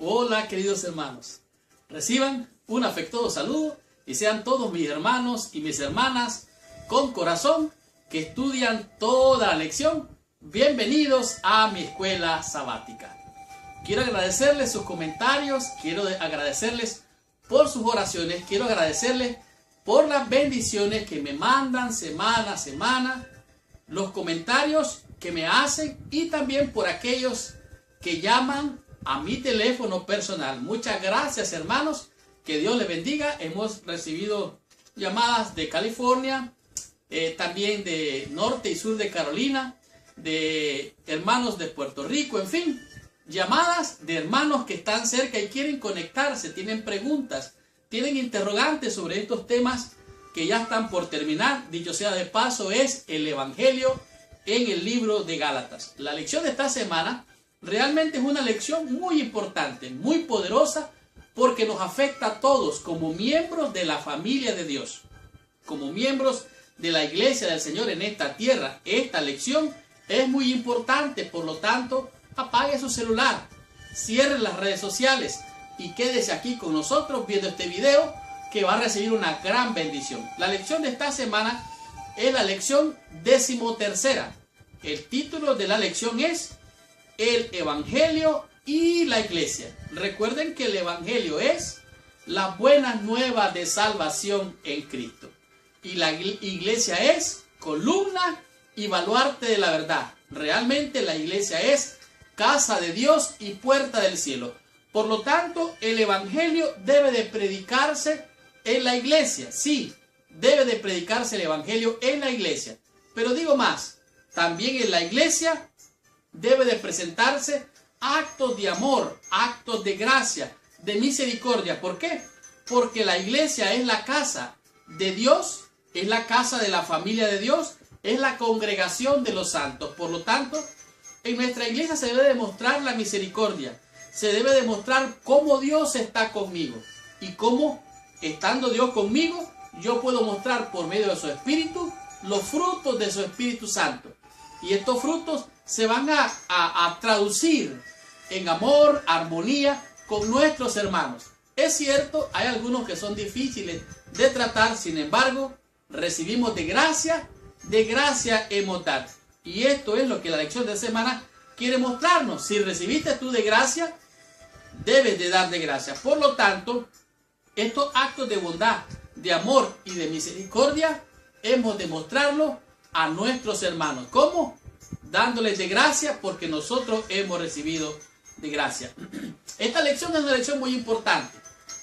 Hola queridos hermanos, reciban un afectuoso saludo y sean todos mis hermanos y mis hermanas con corazón que estudian toda la lección, bienvenidos a mi escuela sabática. Quiero agradecerles sus comentarios, quiero agradecerles por sus oraciones, quiero agradecerles por las bendiciones que me mandan semana a semana, los comentarios que me hacen y también por aquellos que llaman a mi teléfono personal. Muchas gracias hermanos, que Dios les bendiga. Hemos recibido llamadas de California, también de norte y sur de Carolina, de hermanos de Puerto Rico, en fin, llamadas de hermanos que están cerca y quieren conectarse, tienen preguntas, tienen interrogantes sobre estos temas que ya están por terminar. Dicho sea de paso, es el Evangelio en el libro de Gálatas. La lección de esta semana realmente es una lección muy importante, muy poderosa, porque nos afecta a todos como miembros de la familia de Dios, como miembros de la iglesia del Señor en esta tierra. Esta lección es muy importante, por lo tanto, apague su celular, cierre las redes sociales y quédese aquí con nosotros viendo este video que va a recibir una gran bendición. La lección de esta semana es la lección 13ª. El título de la lección es el Evangelio y la Iglesia. Recuerden que el Evangelio es la buena nueva de salvación en Cristo. Y la Iglesia es columna y baluarte de la verdad. Realmente la Iglesia es casa de Dios y puerta del cielo. Por lo tanto, el Evangelio debe de predicarse en la Iglesia. Sí, debe de predicarse el Evangelio en la Iglesia. Pero digo más, también en la Iglesia debe de presentarse actos de amor, actos de gracia, de misericordia. ¿Por qué? Porque la iglesia es la casa de Dios, es la casa de la familia de Dios, es la congregación de los santos. Por lo tanto, en nuestra iglesia se debe demostrar la misericordia, se debe demostrar cómo Dios está conmigo y cómo, estando Dios conmigo, yo puedo mostrar por medio de su Espíritu los frutos de su Espíritu Santo. Y estos frutos se van a traducir en amor, armonía con nuestros hermanos. Es cierto, hay algunos que son difíciles de tratar, sin embargo, recibimos de gracia hemos dado. Y esto es lo que la lección de semana quiere mostrarnos. Si recibiste tú de gracia, debes de dar de gracia. Por lo tanto, estos actos de bondad, de amor y de misericordia, hemos de mostrarlos a nuestros hermanos. ¿Cómo? Dándoles de gracia, porque nosotros hemos recibido de gracia. Esta lección es una lección muy importante.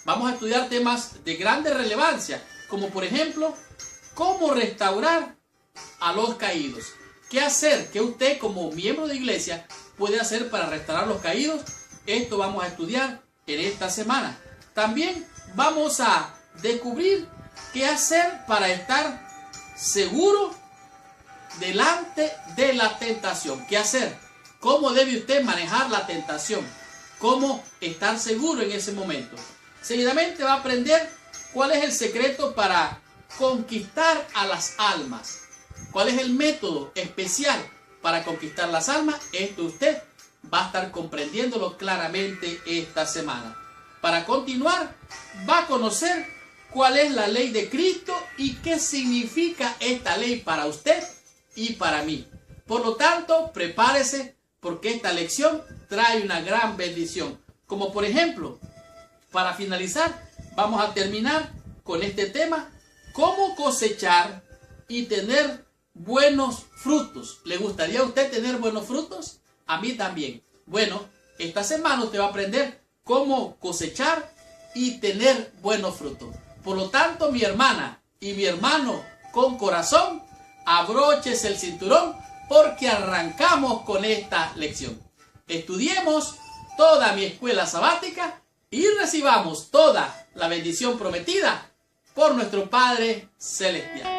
Vamos a estudiar temas de grande relevancia, como por ejemplo, cómo restaurar a los caídos. ¿Qué hacer? ¿Qué usted como miembro de iglesia puede hacer para restaurar a los caídos? Esto vamos a estudiar en esta semana. También vamos a descubrir qué hacer para estar seguro delante de la tentación. ¿Qué hacer? ¿Cómo debe usted manejar la tentación? ¿Cómo estar seguro en ese momento? Seguidamente va a aprender cuál es el secreto para conquistar a las almas. ¿Cuál es el método especial para conquistar las almas? Esto usted va a estar comprendiéndolo claramente esta semana. Para continuar, va a conocer cuál es la ley de Cristo y qué significa esta ley para usted y para mí. Por lo tanto, prepárese, porque esta lección trae una gran bendición. Como por ejemplo, para finalizar, vamos a terminar con este tema: cómo cosechar y tener buenos frutos. ¿Le gustaría a usted tener buenos frutos? A mí también. Bueno, esta semana usted va a aprender cómo cosechar y tener buenos frutos. Por lo tanto, mi hermana y mi hermano con corazón, abróchese el cinturón, porque arrancamos con esta lección. Estudiemos toda mi escuela sabática y recibamos toda la bendición prometida por nuestro Padre Celestial.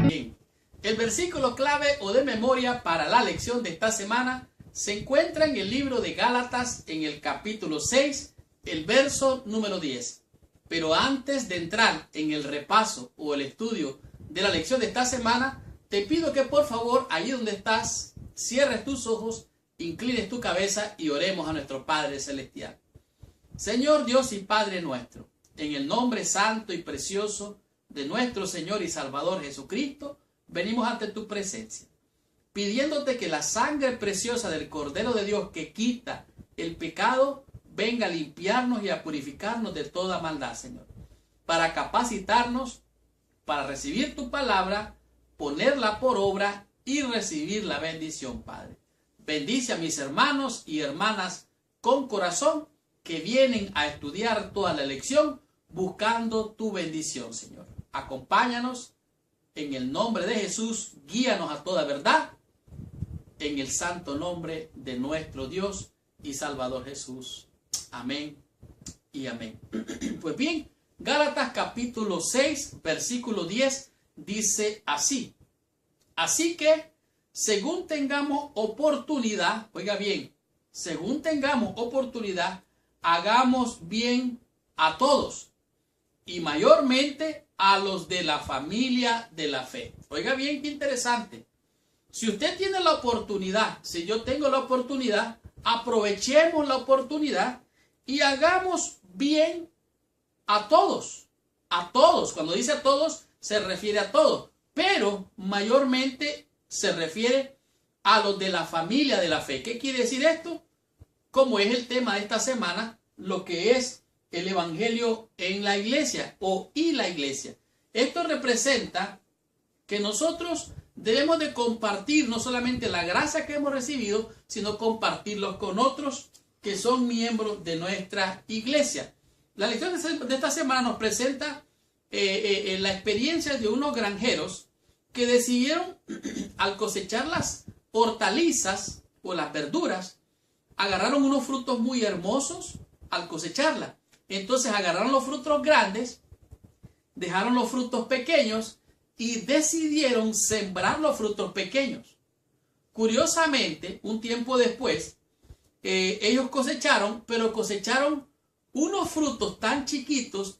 Bien, el versículo clave o de memoria para la lección de esta semana se encuentra en el libro de Gálatas, en el capítulo 6, el verso número 10. Pero antes de entrar en el repaso o el estudio de la lección de esta semana, te pido que por favor, allí donde estás, cierres tus ojos, inclines tu cabeza y oremos a nuestro Padre Celestial. Señor Dios y Padre nuestro, en el nombre santo y precioso de nuestro Señor y Salvador Jesucristo, venimos ante tu presencia, pidiéndote que la sangre preciosa del Cordero de Dios que quita el pecado venga a limpiarnos y a purificarnos de toda maldad, Señor, para capacitarnos para recibir tu palabra, ponerla por obra y recibir la bendición, Padre. Bendice a mis hermanos y hermanas con corazón que vienen a estudiar toda la lección buscando tu bendición, Señor. Acompáñanos en el nombre de Jesús, guíanos a toda verdad, en el santo nombre de nuestro Dios y Salvador Jesús. Amén y amén. Pues bien, Gálatas capítulo 6, versículo 10 dice así. Así que, según tengamos oportunidad, oiga bien, según tengamos oportunidad, hagamos bien a todos y mayormente a los de la familia de la fe. Oiga bien, qué interesante. Si usted tiene la oportunidad, si yo tengo la oportunidad, aprovechemos la oportunidad y hagamos bien a todos. A todos. Cuando dice a todos, se refiere a todos. Pero mayormente se refiere a los de la familia de la fe. ¿Qué quiere decir esto? Como es el tema de esta semana, lo que es el evangelio en la iglesia y la iglesia. Esto representa que nosotros debemos de compartir no solamente la gracia que hemos recibido, sino compartirlo con otros que son miembros de nuestra iglesia. La lección de esta semana nos presenta la experiencia de unos granjeros que decidieron, al cosechar las hortalizas o las verduras, agarraron unos frutos muy hermosos al cosecharla. Entonces agarraron los frutos grandes, dejaron los frutos pequeños y decidieron sembrar los frutos pequeños. Curiosamente, un tiempo después, ellos cosecharon, pero cosecharon unos frutos tan chiquitos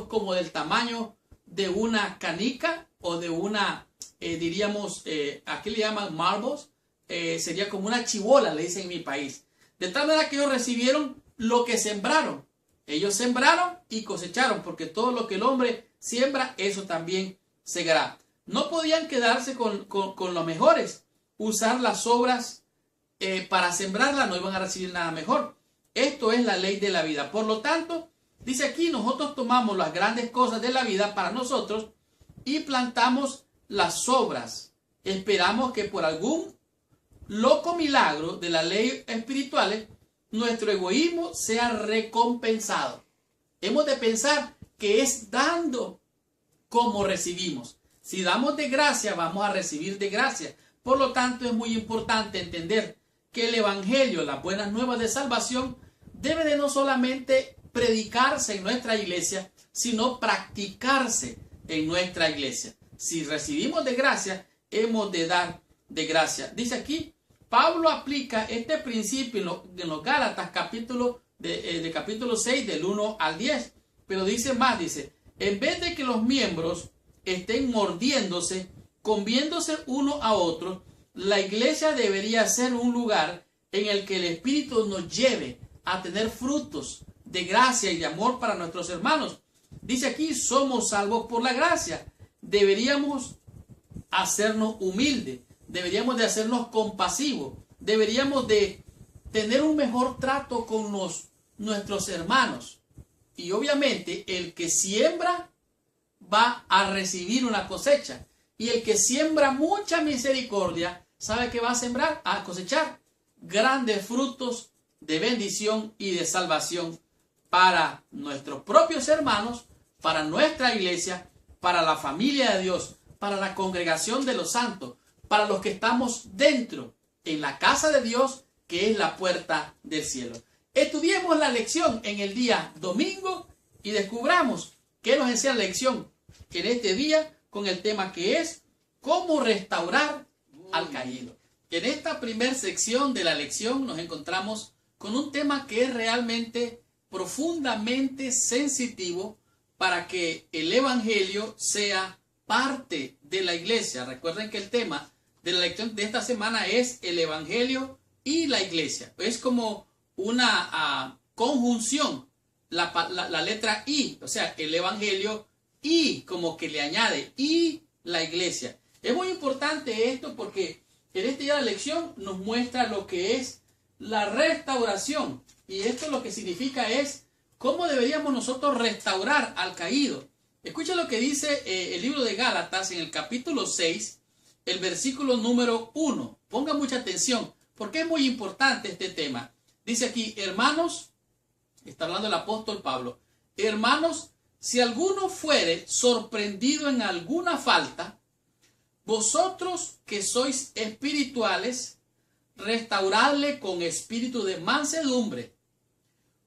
como del tamaño de una canica o de una, diríamos, aquí le llaman marbles, sería como una chibola, le dicen en mi país. De tal manera que ellos recibieron lo que sembraron. Ellos sembraron y cosecharon, porque todo lo que el hombre siembra, eso también segará. No podían quedarse con los mejores. Usar las obras para sembrarla, no iban a recibir nada mejor. Esto es la ley de la vida. Por lo tanto, dice aquí, nosotros tomamos las grandes cosas de la vida para nosotros y plantamos las obras. Esperamos que por algún loco milagro de la ley espiritual, nuestro egoísmo sea recompensado. Hemos de pensar que es dando como recibimos. Si damos de gracia, vamos a recibir de gracia. Por lo tanto, es muy importante entender que el evangelio, las buenas nuevas de salvación, debe de no solamente predicarse en nuestra iglesia, sino practicarse en nuestra iglesia. Si recibimos de gracia, hemos de dar de gracia. Dice aquí, Pablo aplica este principio en los Gálatas capítulo 6 del 1 al 10. Pero dice más, dice, en vez de que los miembros estén mordiéndose, comiéndose uno a otro, la iglesia debería ser un lugar en el que el Espíritu nos lleve a tener frutos de gracia y de amor para nuestros hermanos. Dice aquí, somos salvos por la gracia. Deberíamos hacernos humildes, deberíamos de hacernos compasivos, deberíamos de tener un mejor trato con nuestros hermanos. Y obviamente el que siembra va a recibir una cosecha. Y el que siembra mucha misericordia, ¿sabe qué va a sembrar? A cosechar grandes frutos de bendición y de salvación para nuestros propios hermanos, para nuestra iglesia, para la familia de Dios, para la congregación de los santos, para los que estamos dentro, en la casa de Dios, que es la puerta del cielo. Estudiemos la lección en el día domingo y descubramos qué nos enseña la lección en este día con el tema que es cómo restaurar al caído. En esta primera sección de la lección nos encontramos con un tema que es realmente profundamente sensitivo para que el evangelio sea parte de la iglesia. Recuerden que el tema de la lección de esta semana es el evangelio y la iglesia. Es como una conjunción, la letra I, o sea, el evangelio y como que le añade y la iglesia. Es muy importante esto porque en este día de la lección nos muestra lo que es la restauración. Y esto lo que significa es cómo deberíamos nosotros restaurar al caído. Escucha lo que dice el libro de Gálatas en el capítulo 6, el versículo número 1. Ponga mucha atención porque es muy importante este tema. Dice aquí, hermanos, está hablando el apóstol Pablo, hermanos, si alguno fuere sorprendido en alguna falta, vosotros que sois espirituales, restauradle con espíritu de mansedumbre,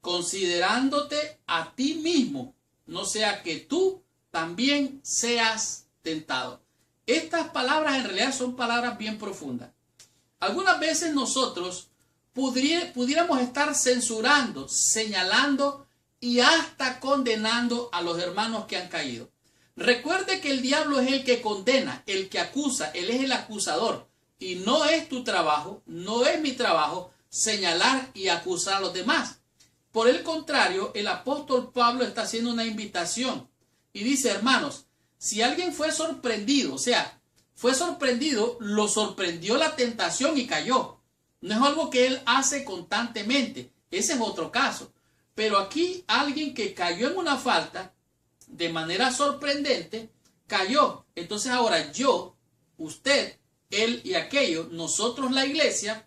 considerándote a ti mismo, no sea que tú también seas tentado. Estas palabras en realidad son palabras bien profundas. Algunas veces nosotros pudiéramos estar censurando, señalando y hasta condenando a los hermanos que han caído. Recuerde que el diablo es el que condena, el que acusa, él es el acusador. Y no es tu trabajo, no es mi trabajo señalar y acusar a los demás. Por el contrario, el apóstol Pablo está haciendo una invitación y dice, hermanos, si alguien fue sorprendido, o sea, fue sorprendido, lo sorprendió la tentación y cayó. No es algo que él hace constantemente, ese es otro caso. Pero aquí alguien que cayó en una falta, de manera sorprendente, cayó. Entonces ahora yo, usted, él y aquello, nosotros la iglesia,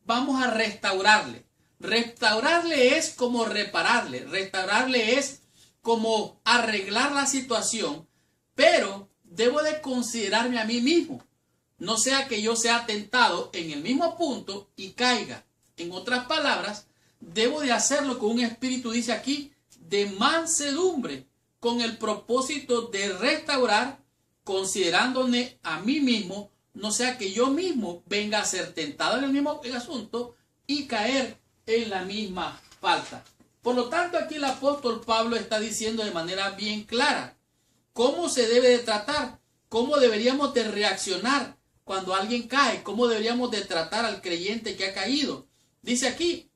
vamos a restaurarle. Restaurarle es como repararle, restaurarle es como arreglar la situación, pero debo de considerarme a mí mismo. No sea que yo sea tentado en el mismo punto y caiga. En otras palabras, debo de hacerlo con un espíritu, dice aquí, de mansedumbre, con el propósito de restaurar, considerándome a mí mismo, no sea que yo mismo venga a ser tentado en el mismo asunto y caer en la misma falta. Por lo tanto, aquí el apóstol Pablo está diciendo de manera bien clara cómo se debe de tratar, cómo deberíamos de reaccionar cuando alguien cae, cómo deberíamos de tratar al creyente que ha caído. Dice aquí,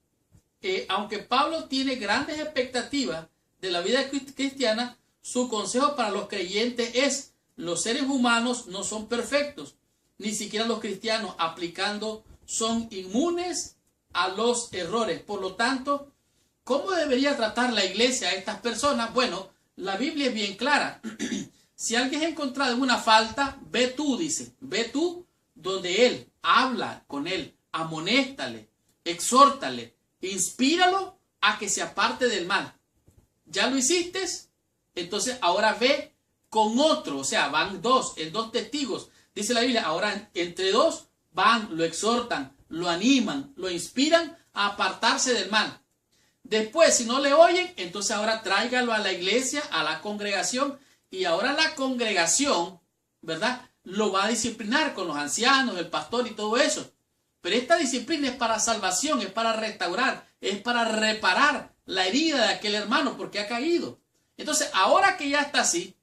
aunque Pablo tiene grandes expectativas de la vida cristiana, su consejo para los creyentes es: los seres humanos no son perfectos, ni siquiera los cristianos aplicando son inmunes a los errores. Por lo tanto, ¿cómo debería tratar la iglesia a estas personas? Bueno, la Biblia es bien clara. Si alguien es encontrado en una falta, ve tú, dice, ve tú donde él, habla con él, amonéstale, exhórtale, inspíralo a que se aparte del mal. ¿Ya lo hiciste? Entonces ahora ve con otro, o sea, van dos, en dos testigos. Dice la Biblia, ahora entre dos van, lo exhortan, lo animan, lo inspiran a apartarse del mal. Después, si no le oyen, entonces ahora tráigalo a la iglesia, a la congregación, y ahora la congregación, ¿verdad?, lo va a disciplinar con los ancianos, el pastor y todo eso. Pero esta disciplina es para salvación, es para restaurar, es para reparar la herida de aquel hermano porque ha caído. Entonces, ahora que ya está así,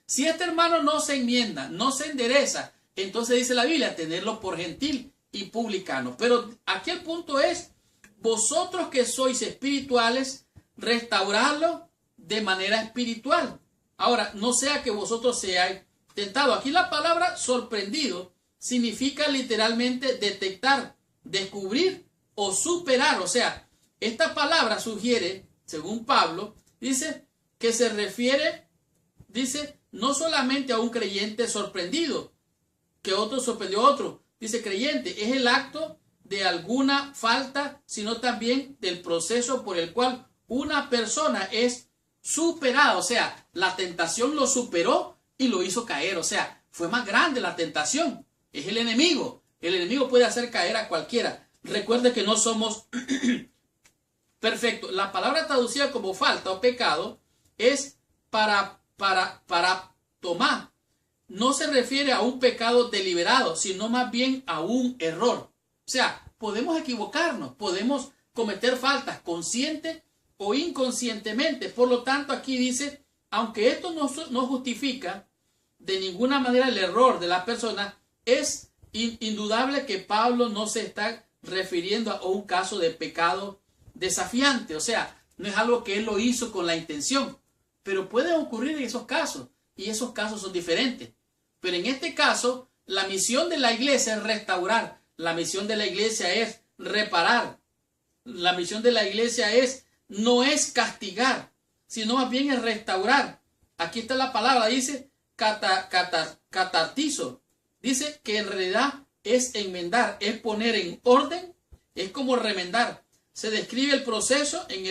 si este hermano no se enmienda, no se endereza, entonces dice la Biblia, tenerlo por gentil y publicano. Pero aquí el punto es, vosotros que sois espirituales, restaurarlo de manera espiritual. Ahora, no sea que vosotros seáis tentados. Aquí la palabra sorprendido significa literalmente detectar, descubrir o superar. O sea, esta palabra sugiere, según Pablo, dice que se refiere, dice, no solamente a un creyente sorprendido, que otro sorprendió a otro. Dice creyente, es el acto de alguna falta, sino también del proceso por el cual una persona es superada. O sea, la tentación lo superó y lo hizo caer. O sea, fue más grande la tentación. Es el enemigo. El enemigo puede hacer caer a cualquiera. Recuerde que no somos perfectos. La palabra traducida como falta o pecado es para tomar. No se refiere a un pecado deliberado, sino más bien a un error. O sea, podemos equivocarnos, podemos cometer faltas consciente o inconscientemente. Por lo tanto, aquí dice, aunque esto no justifica de ninguna manera el error de la persona, es indudable que Pablo no se está refiriendo a un caso de pecado desafiante. O sea, no es algo que él lo hizo con la intención, pero pueden ocurrir esos casos, y esos casos son diferentes. Pero en este caso, la misión de la iglesia es restaurar, la misión de la iglesia es reparar, la misión de la iglesia no es castigar, sino más bien es restaurar. Aquí está la palabra, dice catartizo, dice que en realidad es enmendar, es poner en orden, es como remendar. Se describe el proceso en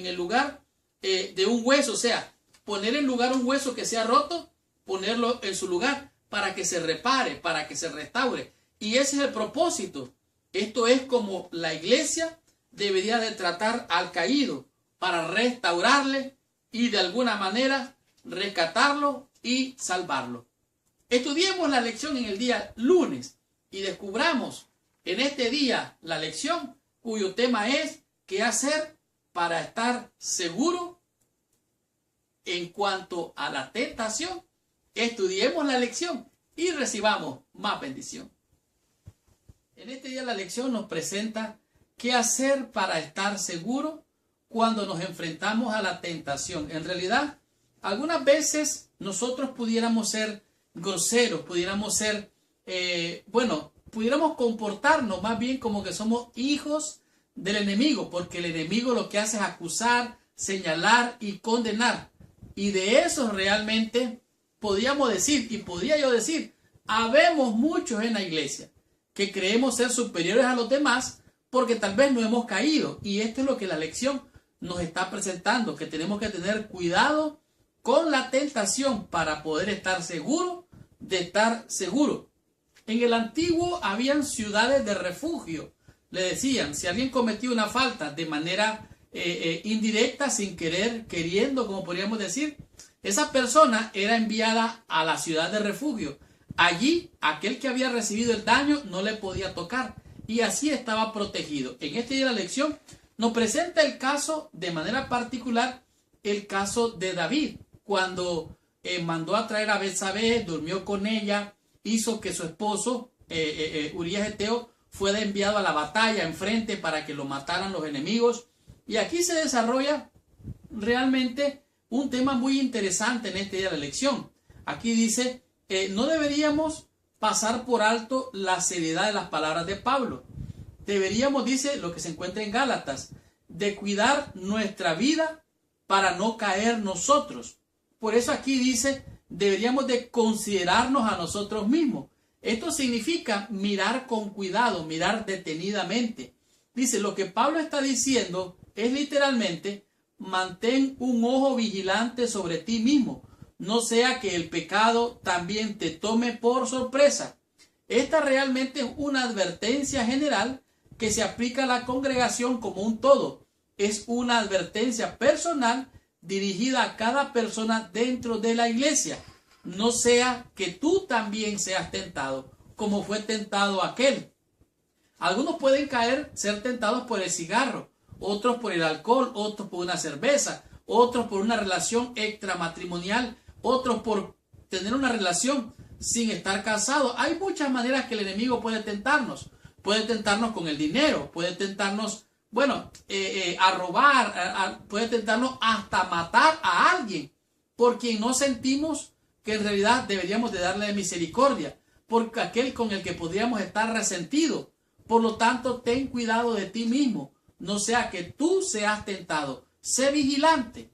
el lugar de un hueso, o sea, poner en lugar un hueso que sea roto, ponerlo en su lugar para que se repare, para que se restaure. Y ese es el propósito. Esto es como la iglesia debería de tratar al caído para restaurarle y de alguna manera rescatarlo y salvarlo. Estudiemos la lección en el día lunes y descubramos en este día la lección cuyo tema es ¿qué hacer para estar seguro en cuanto a la tentación? Estudiemos la lección y recibamos más bendición. En este día la lección nos presenta qué hacer para estar seguro cuando nos enfrentamos a la tentación. En realidad, algunas veces nosotros pudiéramos ser groseros, pudiéramos ser, pudiéramos comportarnos más bien como que somos hijos del enemigo, porque el enemigo lo que hace es acusar, señalar y condenar. Y de eso realmente podríamos decir, y podría yo decir, habemos muchos en la iglesia que creemos ser superiores a los demás porque tal vez no hemos caído. Y esto es lo que la lección nos está presentando, que tenemos que tener cuidado con la tentación para poder estar seguro de estar seguro. En el antiguo habían ciudades de refugio. Le decían, si alguien cometía una falta de manera indirecta, sin querer, queriendo, como podríamos decir, esa persona era enviada a la ciudad de refugio. Allí, aquel que había recibido el daño no le podía tocar y así estaba protegido. En este día de la lección nos presenta el caso, de manera particular, el caso de David, cuando mandó a traer a Betsabé, durmió con ella, hizo que su esposo, Urías Eteo, fuera enviado a la batalla enfrente para que lo mataran los enemigos. Y aquí se desarrolla realmente un tema muy interesante en este día de la lección. Aquí dice, no deberíamos pasar por alto la seriedad de las palabras de Pablo. Deberíamos, dice lo que se encuentra en Gálatas, de cuidar nuestra vida para no caer nosotros. Por eso aquí dice, deberíamos de considerarnos a nosotros mismos. Esto significa mirar con cuidado, mirar detenidamente. Dice, lo que Pablo está diciendo es literalmente, mantén un ojo vigilante sobre ti mismo, no sea que el pecado también te tome por sorpresa. Esta realmente es una advertencia general que se aplica a la congregación como un todo. Es una advertencia personal dirigida a cada persona dentro de la iglesia. No sea que tú también seas tentado, como fue tentado aquel. Algunos pueden ser tentados por el cigarro, otros por el alcohol, otros por una cerveza, otros por una relación extramatrimonial, otros por tener una relación sin estar casados. Hay muchas maneras que el enemigo puede tentarnos. Puede tentarnos con el dinero, puede tentarnos, a robar, puede tentarnos hasta matar a alguien por quien no sentimos que en realidad deberíamos de darle misericordia, por aquel con el que podríamos estar resentidos. Por lo tanto, ten cuidado de ti mismo, no sea que tú seas tentado. Sé vigilante.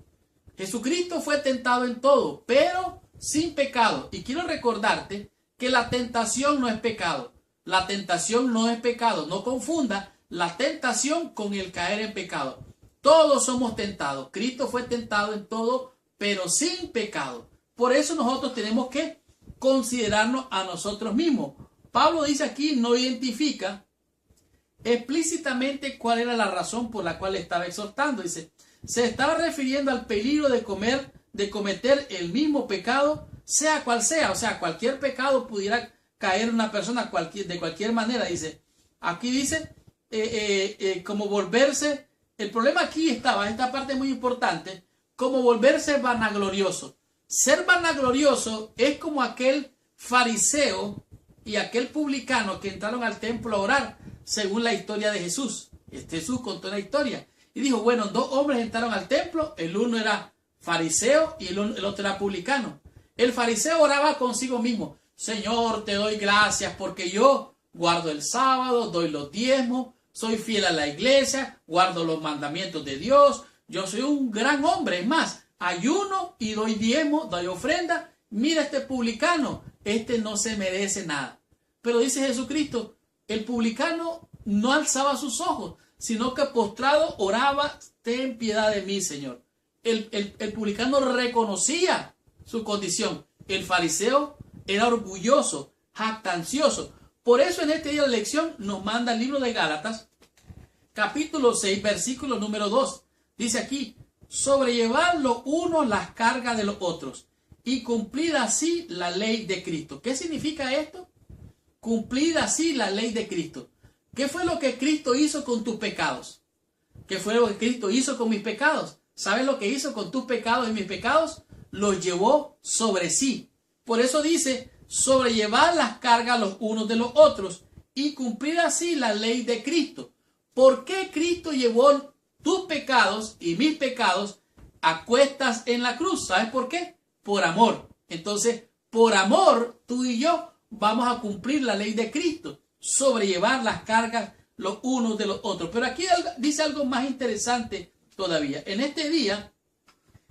Jesucristo fue tentado en todo, pero sin pecado. Y quiero recordarte que la tentación no es pecado. La tentación no es pecado. No confunda la tentación con el caer en pecado. Todos somos tentados. Cristo fue tentado en todo, pero sin pecado. Por eso nosotros tenemos que considerarnos a nosotros mismos. Pablo dice aquí, no identifica explícitamente cuál era la razón por la cual estaba exhortando. Dice, se estaba refiriendo al peligro de cometer el mismo pecado, sea cual sea. O sea, cualquier pecado pudiera caer en una persona de cualquier manera. Dice, aquí dice, como volverse el problema aquí estaba, esta parte es muy importante, como volverse vanaglorioso. Ser vanaglorioso es como aquel fariseo y aquel publicano que entraron al templo a orar, según la historia de Jesús. Jesús contó una historia y dijo, bueno, dos hombres entraron al templo, el uno era fariseo y el otro era publicano. El fariseo oraba consigo mismo, Señor, te doy gracias porque yo guardo el sábado, doy los diezmos, soy fiel a la iglesia, guardo los mandamientos de Dios, yo soy un gran hombre, es más, ayuno y doy diezmo, doy ofrenda. Mira este publicano, este no se merece nada. Pero dice Jesucristo, el publicano no alzaba sus ojos, sino que postrado oraba, ten piedad de mí, Señor. El publicano reconocía su condición. El fariseo era orgulloso, jactancioso. Por eso en este día de la lección nos manda el libro de Gálatas, capítulo 6, versículo número 2. Dice aquí, sobrellevar los unos las cargas de los otros y cumplir así la ley de Cristo. ¿Qué significa esto? Cumplir así la ley de Cristo. ¿Qué fue lo que Cristo hizo con tus pecados? ¿Qué fue lo que Cristo hizo con mis pecados? ¿Sabes lo que hizo con tus pecados y mis pecados? Los llevó sobre sí. Por eso dice, sobrellevar las cargas los unos de los otros y cumplir así la ley de Cristo. ¿Por qué Cristo llevó tus pecados y mis pecados a cuestas en la cruz? ¿Sabes por qué? Por amor. Entonces, por amor, tú y yo vamos a cumplir la ley de Cristo, sobrellevar las cargas los unos de los otros. Pero aquí dice algo más interesante todavía. En este día,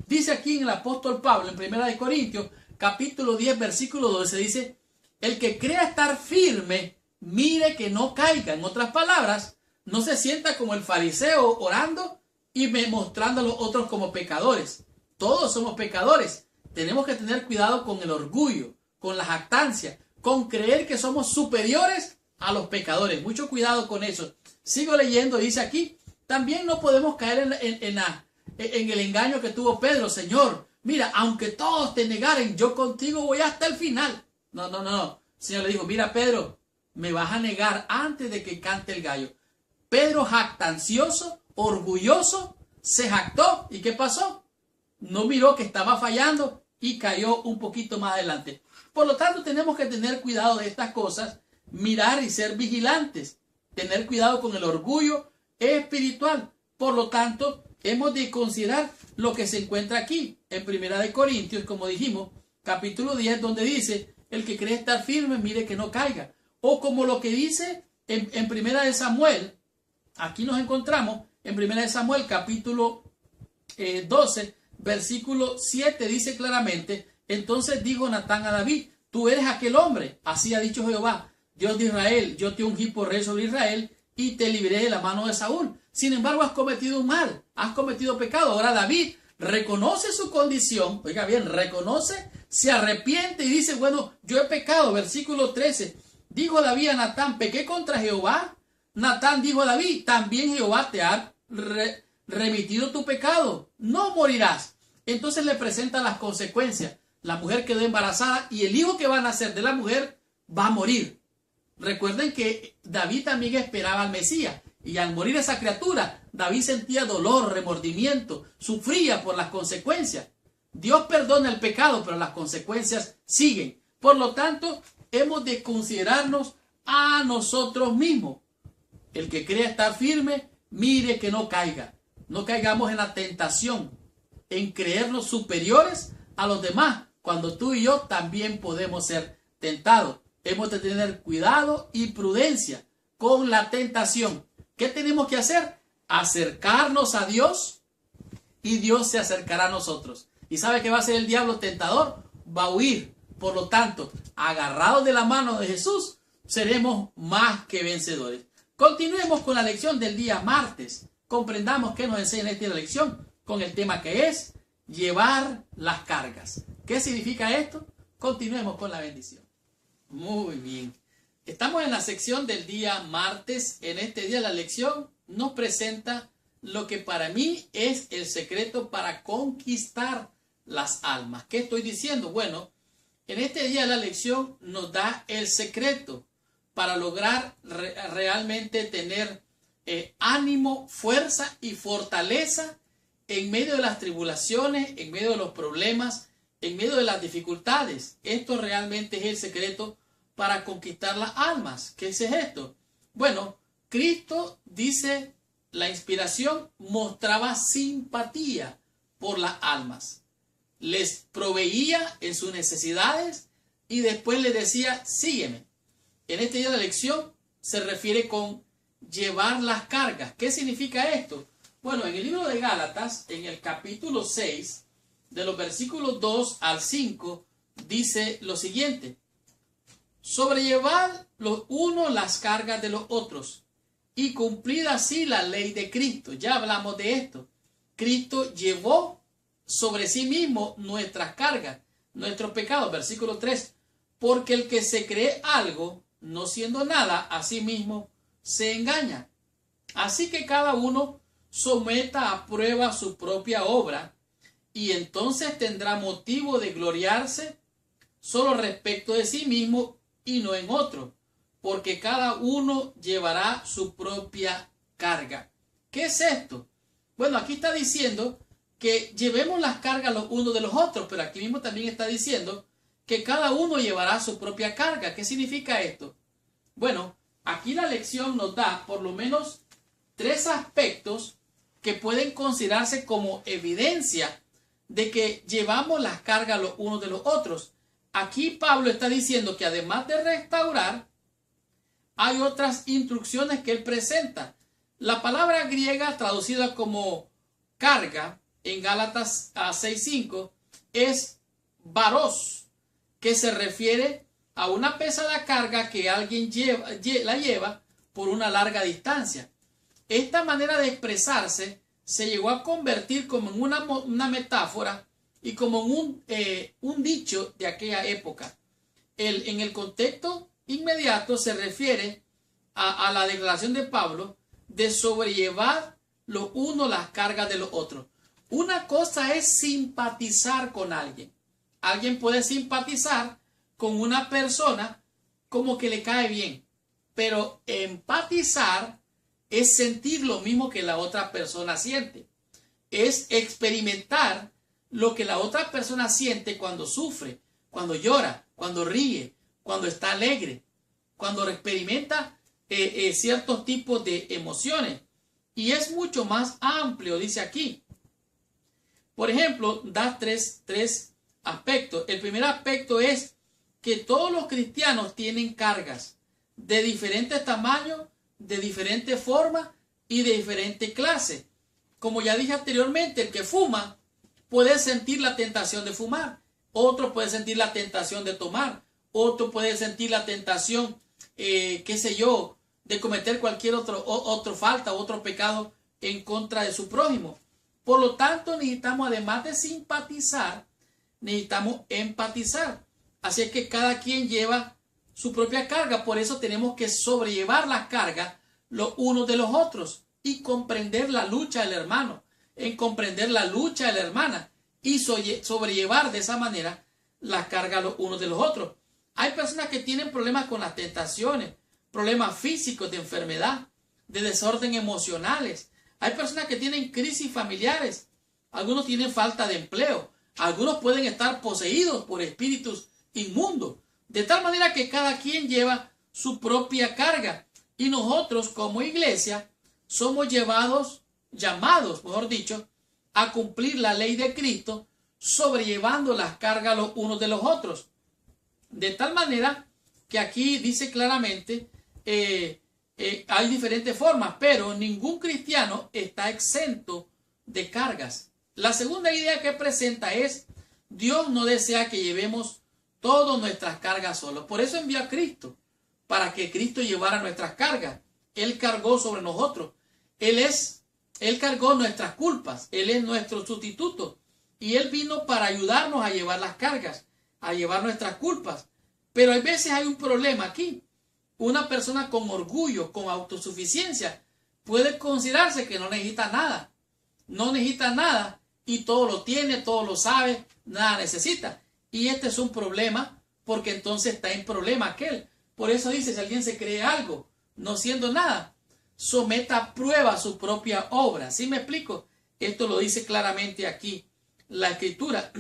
dice aquí en el apóstol Pablo, en 1 Corintios, capítulo 10, versículo 12, dice, el que crea estar firme, mire que no caiga. En otras palabras, no se sienta como el fariseo orando y mostrando a los otros como pecadores. Todos somos pecadores. Tenemos que tener cuidado con el orgullo, con la jactancia, con creer que somos superiores a los pecadores. Mucho cuidado con eso. Sigo leyendo, dice aquí, también no podemos caer en el engaño que tuvo Pedro. Señor, mira, aunque todos te negaren, yo contigo voy hasta el final. No. El Señor le dijo, mira Pedro, me vas a negar antes de que cante el gallo. Pedro, jactancioso, orgulloso, se jactó. ¿Y qué pasó? No miró que estaba fallando y cayó un poquito más adelante. Por lo tanto, tenemos que tener cuidado de estas cosas, mirar y ser vigilantes, tener cuidado con el orgullo espiritual. Por lo tanto, hemos de considerar lo que se encuentra aquí en 1 Corintios, como dijimos, capítulo 10, donde dice, el que cree estar firme, mire que no caiga. O como lo que dice en 1 Samuel, aquí nos encontramos en 1 Samuel, capítulo 12, versículo 7, dice claramente, entonces dijo Natán a David, tú eres aquel hombre, así ha dicho Jehová, Dios de Israel, yo te ungí por rey sobre Israel y te libré de la mano de Saúl. Sin embargo, has cometido un mal, has cometido pecado. Ahora David reconoce su condición, oiga bien, reconoce, se arrepiente y dice, bueno, yo he pecado. Versículo 13, dijo David a Natán, pequé contra Jehová. Natán dijo a David, también Jehová te ha remitido tu pecado, no morirás. Entonces le presenta las consecuencias. La mujer quedó embarazada y el hijo que va a nacer de la mujer va a morir. Recuerden que David también esperaba al Mesías y al morir esa criatura, David sentía dolor, remordimiento, sufría por las consecuencias. Dios perdona el pecado, pero las consecuencias siguen. Por lo tanto, hemos de considerarnos a nosotros mismos. El que crea estar firme, mire que no caiga. No caigamos en la tentación, en creernos superiores a los demás, cuando tú y yo también podemos ser tentados. Hemos de tener cuidado y prudencia con la tentación. ¿Qué tenemos que hacer? Acercarnos a Dios y Dios se acercará a nosotros. ¿Y sabe qué va a hacer el diablo tentador? Va a huir. Por lo tanto, agarrados de la mano de Jesús, seremos más que vencedores. Continuemos con la lección del día martes. Comprendamos qué nos enseña esta lección con el tema que es llevar las cargas. ¿Qué significa esto? Continuemos con la bendición. Muy bien. Estamos en la sección del día martes. En este día la lección nos presenta lo que para mí es el secreto para conquistar las almas. ¿Qué estoy diciendo? Bueno, en este día la lección nos da el secreto para lograr realmente tener ánimo, fuerza y fortaleza en medio de las tribulaciones, en medio de los problemas, en medio de las dificultades. Esto realmente es el secreto para conquistar las almas. ¿Qué es esto? Bueno, Cristo, dice la inspiración, mostraba simpatía por las almas. Les proveía en sus necesidades y después les decía, sígueme. En este día de lección se refiere con llevar las cargas. ¿Qué significa esto? Bueno, en el libro de Gálatas, en el capítulo 6, de los versículos 2 al 5, dice lo siguiente: sobrellevar los unos las cargas de los otros y cumplir así la ley de Cristo. Ya hablamos de esto. Cristo llevó sobre sí mismo nuestras cargas, nuestros pecados. Versículo 3. Porque el que se cree algo, no siendo nada, a sí mismo se engaña. Así que cada uno someta a prueba su propia obra, y entonces tendrá motivo de gloriarse solo respecto de sí mismo y no en otro, porque cada uno llevará su propia carga. ¿Qué es esto? Bueno, aquí está diciendo que llevemos las cargas los unos de los otros, pero aquí mismo también está diciendo que cada uno llevará su propia carga. ¿Qué significa esto? Bueno, aquí la lección nos da por lo menos 3 aspectos que pueden considerarse como evidencia de que llevamos las cargas los unos de los otros. Aquí Pablo está diciendo que además de restaurar, hay otras instrucciones que él presenta. La palabra griega traducida como carga en Gálatas 6:5 es baros, que se refiere a una pesada carga que alguien la lleva por una larga distancia. Esta manera de expresarse se llegó a convertir como en una metáfora y como en un dicho de aquella época. En el contexto inmediato se refiere a la declaración de Pablo de sobrellevar los unos las cargas de los otros. Una cosa es simpatizar con alguien. Alguien puede simpatizar con una persona como que le cae bien, pero empatizar es sentir lo mismo que la otra persona siente. Es experimentar lo que la otra persona siente cuando sufre, cuando llora, cuando ríe, cuando está alegre, cuando experimenta ciertos tipos de emociones. Y es mucho más amplio, dice aquí. Por ejemplo, da tres aspectos. El primer aspecto es que todos los cristianos tienen cargas de diferentes tamaños, de diferentes formas y de diferentes clases. Como ya dije anteriormente, el que fuma puede sentir la tentación de fumar, otro puede sentir la tentación de tomar, otro puede sentir la tentación, de cometer cualquier otro falta, otro pecado en contra de su prójimo. Por lo tanto, necesitamos, además de simpatizar, necesitamos empatizar. Así es que cada quien lleva su propia carga. Por eso tenemos que sobrellevar las cargas los unos de los otros y comprender la lucha del hermano, en comprender la lucha de la hermana y sobrellevar de esa manera las cargas los unos de los otros. Hay personas que tienen problemas con las tentaciones, problemas físicos de enfermedad, de desorden emocionales. Hay personas que tienen crisis familiares. Algunos tienen falta de empleo. Algunos pueden estar poseídos por espíritus inmundos. De tal manera que cada quien lleva su propia carga. Y nosotros como iglesia somos llamados, mejor dicho, a cumplir la ley de Cristo, sobrellevando las cargas los unos de los otros. De tal manera que aquí dice claramente, hay diferentes formas, pero ningún cristiano está exento de cargas. La segunda idea que presenta es, Dios no desea que llevemos todas nuestras cargas solos. Por eso envió a Cristo, para que Cristo llevara nuestras cargas. Él cargó sobre nosotros. Él cargó nuestras culpas. Él es nuestro sustituto. Y Él vino para ayudarnos a llevar las cargas, a llevar nuestras culpas. Pero a veces hay un problema aquí. Una persona con orgullo, con autosuficiencia, puede considerarse que no necesita nada. No necesita nada y todo lo tiene, todo lo sabe, nada necesita. Y este es un problema porque entonces está en problema aquel. Por eso dice, si alguien se cree algo, no siendo nada, someta a prueba su propia obra. ¿Sí me explico? Esto lo dice claramente aquí la Escritura.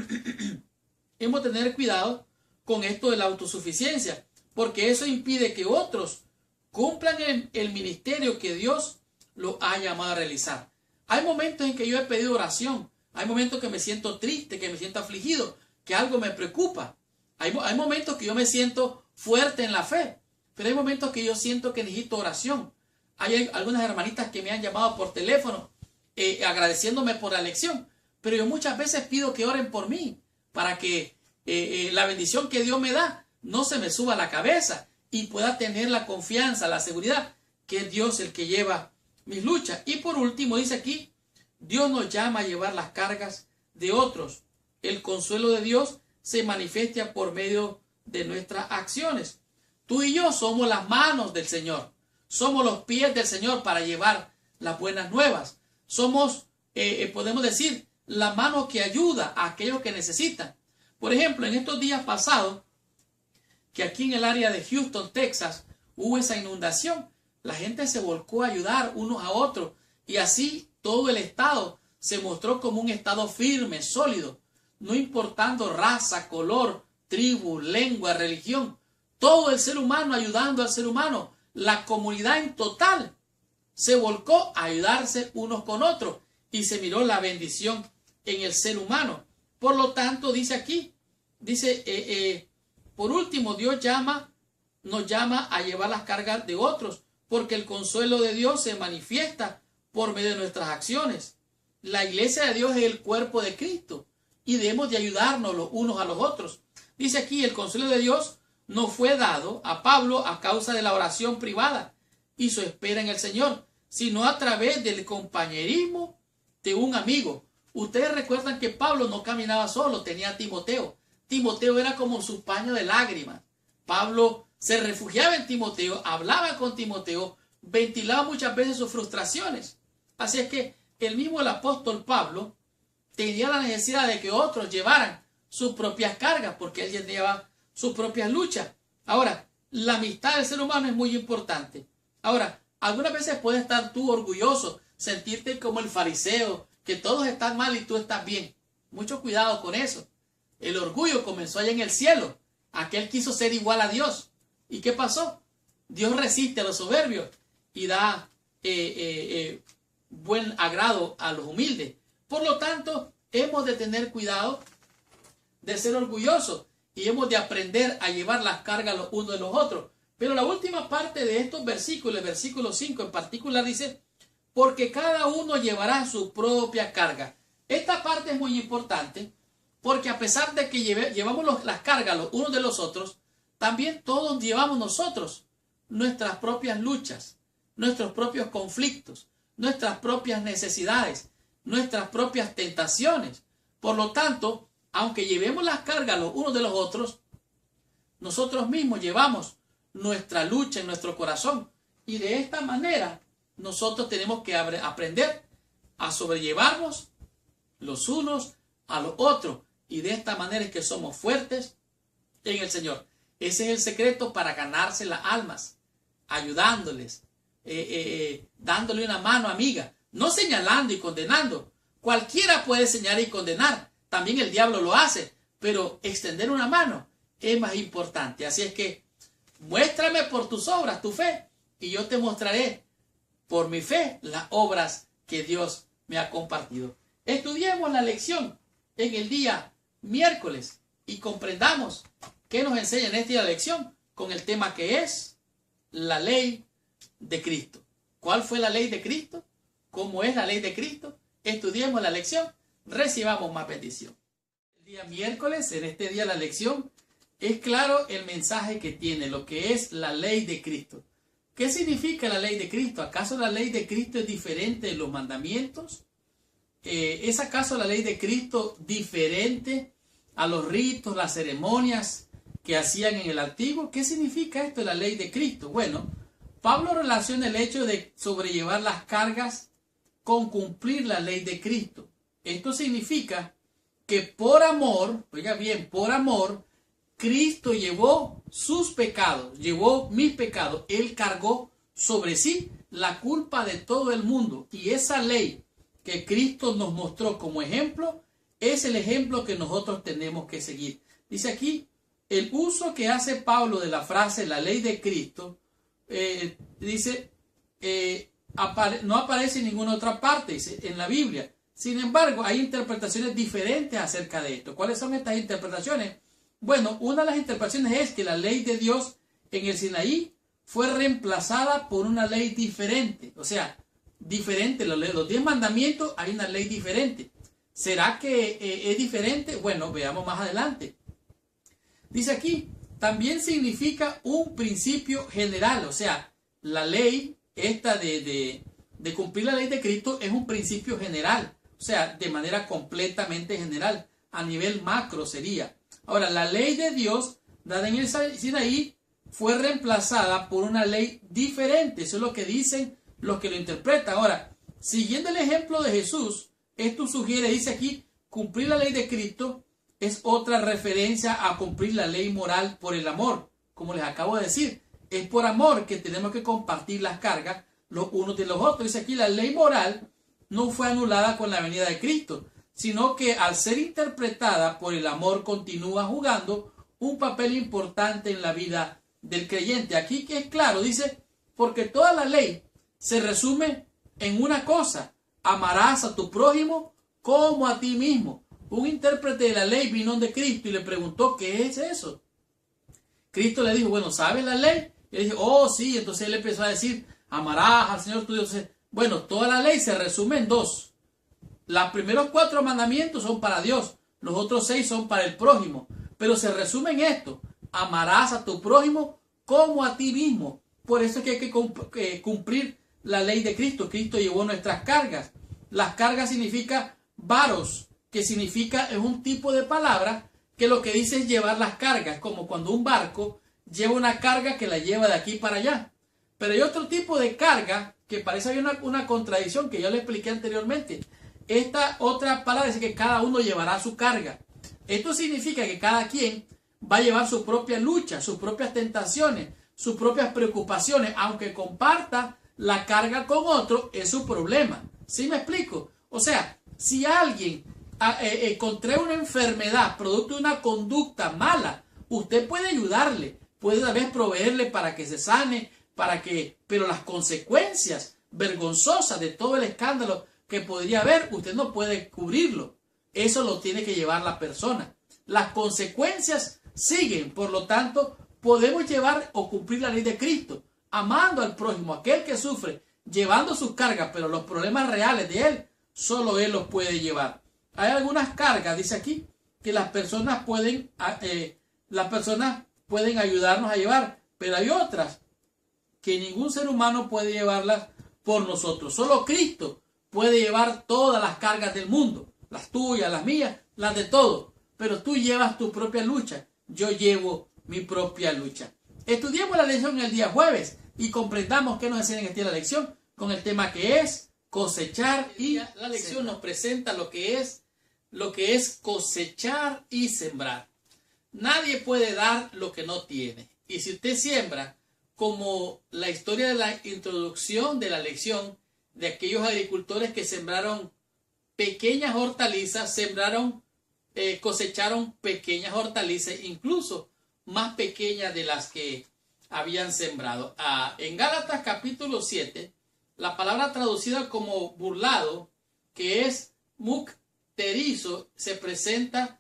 Hemos de tener cuidado con esto de la autosuficiencia, porque eso impide que otros cumplan el ministerio que Dios los ha llamado a realizar. Hay momentos en que yo he pedido oración, hay momentos que me siento triste, que me siento afligido, que algo me preocupa. Hay momentos que yo me siento fuerte en la fe, pero hay momentos que yo siento que necesito oración. Hay algunas hermanitas que me han llamado por teléfono agradeciéndome por la lección, pero yo muchas veces pido que oren por mí para que la bendición que Dios me da no se me suba a la cabeza y pueda tener la confianza, la seguridad que es Dios el que lleva mis luchas. Y por último dice aquí, Dios nos llama a llevar las cargas de otros. El consuelo de Dios se manifiesta por medio de nuestras acciones. Tú y yo somos las manos del Señor. Somos los pies del Señor para llevar las buenas nuevas. Somos, podemos decir, la mano que ayuda a aquellos que necesitan. Por ejemplo, en estos días pasados, que aquí en el área de Houston, Texas, hubo esa inundación, la gente se volcó a ayudar unos a otros y así todo el estado se mostró como un estado firme, sólido, no importando raza, color, tribu, lengua, religión. Todo el ser humano ayudando al ser humano. La comunidad en total se volcó a ayudarse unos con otros y se miró la bendición en el ser humano. Por lo tanto, dice aquí, por último, Dios nos llama a llevar las cargas de otros, porque el consuelo de Dios se manifiesta por medio de nuestras acciones. La iglesia de Dios es el cuerpo de Cristo y debemos de ayudarnos los unos a los otros. Dice aquí, el consuelo de Dios no fue dado a Pablo a causa de la oración privada y su espera en el Señor, sino a través del compañerismo de un amigo. Ustedes recuerdan que Pablo no caminaba solo, tenía a Timoteo. Timoteo era como su paño de lágrimas. Pablo se refugiaba en Timoteo, hablaba con Timoteo, ventilaba muchas veces sus frustraciones. Así es que el apóstol Pablo tenía la necesidad de que otros llevaran sus propias cargas, porque él llevaba sus propias luchas. Ahora, la amistad del ser humano es muy importante. Ahora, algunas veces puedes estar tú orgulloso, sentirte como el fariseo, que todos están mal y tú estás bien. Mucho cuidado con eso. El orgullo comenzó allá en el cielo. Aquel quiso ser igual a Dios. ¿Y qué pasó? Dios resiste a los soberbios y da buen agrado a los humildes. Por lo tanto, hemos de tener cuidado de ser orgullosos y hemos de aprender a llevar las cargas los unos de los otros. Pero la última parte de estos versículos, el versículo 5 en particular, dice, porque cada uno llevará su propia carga. Esta parte es muy importante porque a pesar de que llevamos las cargas los unos de los otros, también todos llevamos nosotros nuestras propias luchas, nuestros propios conflictos, nuestras propias necesidades, nuestras propias tentaciones. Por lo tanto, aunque llevemos las cargas los unos de los otros, nosotros mismos llevamos nuestra lucha en nuestro corazón. Y de esta manera, nosotros tenemos que aprender a sobrellevarnos los unos a los otros. Y de esta manera es que somos fuertes en el Señor. Ese es el secreto para ganarse las almas, ayudándoles, dándole una mano amiga, no señalando y condenando. Cualquiera puede señalar y condenar, también el diablo lo hace, pero extender una mano es más importante. Así es que muéstrame por tus obras tu fe y yo te mostraré por mi fe las obras que Dios me ha compartido. Estudiemos la lección en el día miércoles y comprendamos qué nos enseña en esta lección con el tema que es la ley de Cristo. ¿Cuál fue la ley de Cristo? ¿Cómo es la ley de Cristo? Estudiemos la lección, recibamos más bendición. El día miércoles, en este día la lección, es claro el mensaje que tiene, lo que es la ley de Cristo. ¿Qué significa la ley de Cristo? ¿Acaso la ley de Cristo es diferente de los mandamientos? ¿Es acaso la ley de Cristo diferente a los ritos, las ceremonias que hacían en el antiguo? ¿Qué significa esto de la ley de Cristo? Bueno, Pablo relaciona el hecho de sobrellevar las cargas con cumplir la ley de Cristo. Esto significa que por amor, oiga bien, por amor, Cristo llevó sus pecados, llevó mis pecados. Él cargó sobre sí la culpa de todo el mundo. Y esa ley que Cristo nos mostró como ejemplo es el ejemplo que nosotros tenemos que seguir. Dice aquí, el uso que hace Pablo de la frase la ley de Cristo, dice, no aparece en ninguna otra parte, dice, en la Biblia. Sin embargo, hay interpretaciones diferentes acerca de esto. ¿Cuáles son estas interpretaciones? Bueno, una de las interpretaciones es que la ley de Dios en el Sinaí fue reemplazada por una ley diferente. O sea, diferente. Los 10 mandamientos, hay una ley diferente. ¿Será que es diferente? Bueno, veamos más adelante. Dice aquí, también significa un principio general. O sea, la ley esta de cumplir la ley de Cristo es un principio general. O sea, de manera completamente general. A nivel macro sería. Ahora, la ley de Dios, dada en el Sinaí, fue reemplazada por una ley diferente. Eso es lo que dicen los que lo interpretan. Ahora, siguiendo el ejemplo de Jesús, esto sugiere, dice aquí, cumplir la ley de Cristo es otra referencia a cumplir la ley moral por el amor. Como les acabo de decir, es por amor que tenemos que compartir las cargas los unos de los otros. Dice aquí, la ley moral no fue anulada con la venida de Cristo, sino que al ser interpretada por el amor continúa jugando un papel importante en la vida del creyente. Aquí que es claro, dice, porque toda la ley se resume en una cosa: amarás a tu prójimo como a ti mismo. Un intérprete de la ley vino de Cristo y le preguntó, ¿qué es eso? Cristo le dijo, bueno, ¿sabes la ley? Y él dijo, oh sí. Entonces él empezó a decir, amarás al Señor tu Dios. Entonces, bueno, toda la ley se resume en dos. Los primeros 4 mandamientos son para Dios, los otros 6 son para el prójimo, pero se resume en esto: amarás a tu prójimo como a ti mismo. Por eso es que hay que cumplir la ley de Cristo. Cristo llevó nuestras cargas. Las cargas significa varos, que significa, es un tipo de palabra que lo que dice es llevar las cargas, como cuando un barco lleva una carga que la lleva de aquí para allá. Pero hay otro tipo de carga que parece haber una contradicción que yo le expliqué anteriormente. Esta otra palabra dice que cada uno llevará su carga. Esto significa que cada quien va a llevar su propia lucha, sus propias tentaciones, sus propias preocupaciones, aunque comparta la carga con otro, es su problema. ¿Sí me explico? O sea, si alguien contrae una enfermedad producto de una conducta mala, usted puede ayudarle, puede tal vez proveerle para que se sane, pero las consecuencias vergonzosas de todo el escándalo que podría haber, usted no puede cubrirlo. Eso lo tiene que llevar la persona. Las consecuencias siguen, por lo tanto, podemos llevar o cumplir la ley de Cristo, amando al prójimo, aquel que sufre, llevando sus cargas, pero los problemas reales de él, solo él los puede llevar. Hay algunas cargas, dice aquí, que las personas pueden ayudarnos a llevar, pero hay otras que ningún ser humano puede llevarlas por nosotros. Solo Cristo puede llevar todas las cargas del mundo, las tuyas, las mías, las de todos. Pero tú llevas tu propia lucha, yo llevo mi propia lucha. Estudiemos la lección el día jueves y comprendamos qué nos enseña en esta la lección con el tema que es cosechar y la lección nos presenta lo que es cosechar y sembrar. Nadie puede dar lo que no tiene. Y si usted siembra, como la historia de la introducción de la lección, de aquellos agricultores que sembraron pequeñas hortalizas, cosecharon pequeñas hortalizas, incluso más pequeñas de las que habían sembrado. En Gálatas capítulo 7, la palabra traducida como burlado, que es mukterizo, se presenta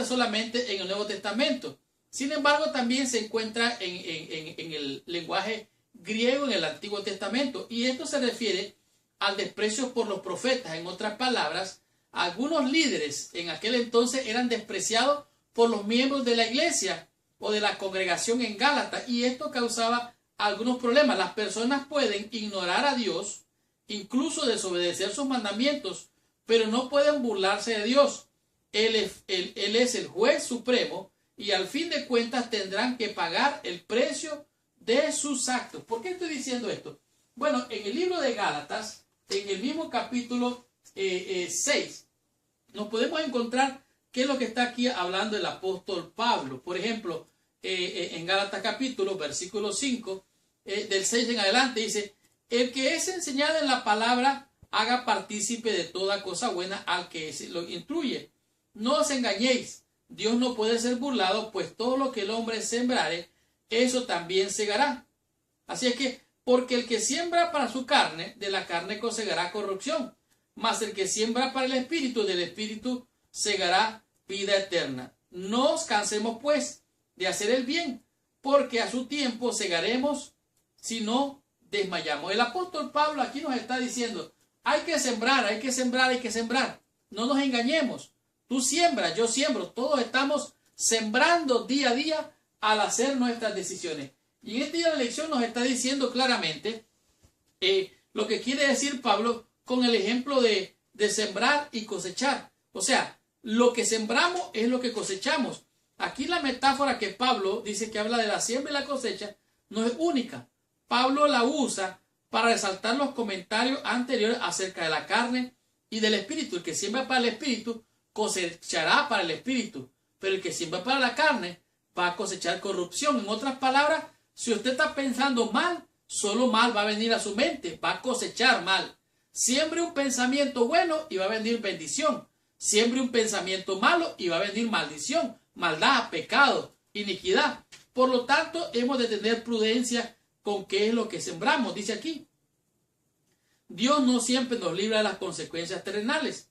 solamente en el Nuevo Testamento. Sin embargo, también se encuentra en el lenguaje griego en el Antiguo Testamento, y esto se refiere al desprecio por los profetas. En otras palabras, algunos líderes en aquel entonces eran despreciados por los miembros de la iglesia o de la congregación en Gálatas, y esto causaba algunos problemas. Las personas pueden ignorar a Dios, incluso desobedecer sus mandamientos, pero no pueden burlarse de Dios. Él es el juez supremo y al fin de cuentas tendrán que pagar el precio de sus actos. ¿Por qué estoy diciendo esto? Bueno, en el libro de Gálatas, en el mismo capítulo 6, nos podemos encontrar qué es lo que está aquí hablando el apóstol Pablo. Por ejemplo, en Gálatas capítulo, versículo 5, del 6 en adelante, dice: el que es enseñado en la palabra haga partícipe de toda cosa buena al que lo instruye. No os engañéis, Dios no puede ser burlado, pues todo lo que el hombre sembrare, eso también segará. Así es que, porque el que siembra para su carne, de la carne cosegará corrupción, mas el que siembra para el espíritu, del espíritu segará vida eterna. No os cansemos pues de hacer el bien, porque a su tiempo segaremos si no desmayamos. El apóstol Pablo aquí nos está diciendo, hay que sembrar, hay que sembrar, hay que sembrar. No nos engañemos. Tú siembras, yo siembro, todos estamos sembrando día a día al hacer nuestras decisiones. Y en este día de la lección nos está diciendo claramente lo que quiere decir Pablo con el ejemplo de sembrar y cosechar. O sea, lo que sembramos es lo que cosechamos. Aquí la metáfora que Pablo dice que habla de la siembra y la cosecha no es única. Pablo la usa para resaltar los comentarios anteriores acerca de la carne y del espíritu. El que siembra para el espíritu cosechará para el espíritu, pero el que siembra para la carne va a cosechar corrupción. En otras palabras, si usted está pensando mal, solo mal va a venir a su mente, va a cosechar mal. Siembre un pensamiento bueno y va a venir bendición. Siembre un pensamiento malo y va a venir maldición, maldad, pecado, iniquidad. Por lo tanto, hemos de tener prudencia con qué es lo que sembramos. Dice aquí, Dios no siempre nos libra de las consecuencias terrenales.